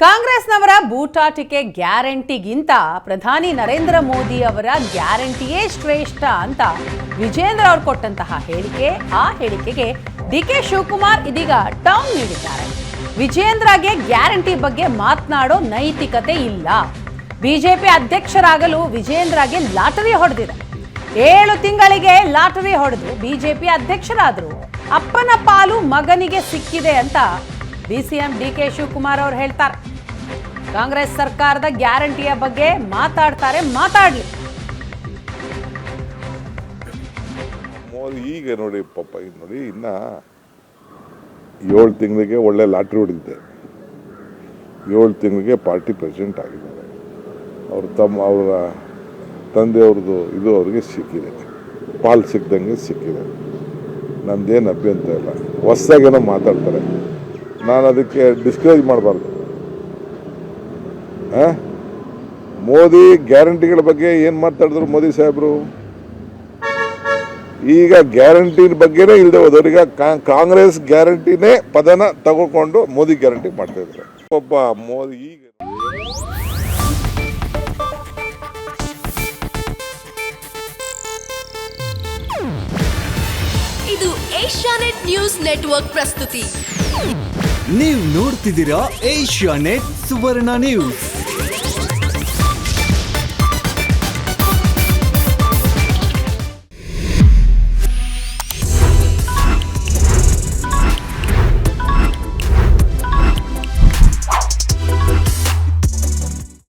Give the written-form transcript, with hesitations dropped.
ಕಾಂಗ್ರೆಸ್ನವರ ಬೂಟಾಟಿಕೆ ಗ್ಯಾರಂಟಿಗಿಂತ ಪ್ರಧಾನಿ ನರೇಂದ್ರ ಮೋದಿ ಅವರ ಗ್ಯಾರಂಟಿಯೇ ಶ್ರೇಷ್ಠ ಅಂತ ವಿಜೇಂದ್ರ ಅವರು ಕೊಟ್ಟಂತಹ ಹೇಳಿಕೆ. ಆ ಹೇಳಿಕೆಗೆ ಡಿಕೆ ಶಿವಕುಮಾರ್ ಇದೀಗ ಟಾಂಗ್ ನೀಡಿದ್ದಾರೆ. ವಿಜೇಂದ್ರಗೆ ಗ್ಯಾರಂಟಿ ಬಗ್ಗೆ ಮಾತನಾಡೋ ನೈತಿಕತೆ ಇಲ್ಲ. ಬಿಜೆಪಿ ಅಧ್ಯಕ್ಷರಾಗಲು ವಿಜೇಂದ್ರಗೆ ಲಾಟರಿ ಹೊಡೆದಿದೆ. 7 ತಿಂಗಳಿಗೆ ಲಾಟರಿ ಹೊಡೆದು ಬಿಜೆಪಿ ಅಧ್ಯಕ್ಷರಾದರು. ಅಪ್ಪನ ಪಾಲು ಮಗನಿಗೆ ಸಿಕ್ಕಿದೆ ಅಂತ ಡಿಸಿಎಂ ಡಿಕೆ ಶಿವಕುಮಾರ್ ಅವರು ಹೇಳ್ತಾರೆ. ಕಾಂಗ್ರೆಸ್ ಸರ್ಕಾರದ ಗ್ಯಾರಂಟಿಯ ಬಗ್ಗೆ ಮಾತಾಡ್ಲಿ. ಮೋದಿ ಈಗ ನೋಡಿ ಪಾಪ ನೋಡಿ ಇನ್ನ 7 ತಿಂಗಳಿಗೆ ಒಳ್ಳೆ ಲಾಟ್ರಿ ಹೊಡೆದಿದೆ. 7 ತಿಂಗಳಿಗೆ ಪಾರ್ಟಿ ಪ್ರೆಸಿಡೆಂಟ್ ಆಗಿದ್ದಾರೆ. ಅವರ ತಂದೆಯವ್ರದ್ದು ಇದು ಅವ್ರಿಗೆ ಸಿಕ್ಕಿದೆ, ಪಾಲ್ ಸಿಕ್ದಂಗೆ ಸಿಕ್ಕಿದೆ. ನಮ್ದೇನು ಅಭ್ಯಂತರ ಇಲ್ಲ. ಹೊಸದಾಗೇನೋ ಮಾತಾಡ್ತಾರೆ, ನಾನು ಅದಕ್ಕೆ ಡಿಸ್ಕರೇಜ್ ಮಾಡಬಾರ್ದು. ಮೋದಿ ಗ್ಯಾರಂಟಿಗಳ ಬಗ್ಗೆ ಏನು ಮಾತಾಡಿದ್ರು ಮೋದಿ ಸಾಹೇಬರು? ಈಗ ಗ್ಯಾರಂಟಿ ಬಗ್ಗೆನೇ ಇಲ್ಲದೆ ಹೋದವ್ರಿಗೆ ಕಾಂಗ್ರೆಸ್ ಗ್ಯಾರಂಟಿನೇ ಪದನ ತಗೊಂಡು ಮೋದಿ ಗ್ಯಾರಂಟಿ ಮಾಡ್ತಾ ಇದ್ದಾರೆ. ಒಬ್ಬ ಮೋದಿ ಈಗ ಇದು ಏಷ್ಯಾನೆಟ್ ನ್ಯೂಸ್ ನೆಟ್ವರ್ಕ್ ಪ್ರಸ್ತುತಿ. ನೀವು ನೋಡ್ತಿದ್ದೀರಾ ಏಷ್ಯಾನೆಟ್ ಸುವರ್ಣ ನ್ಯೂಸ್.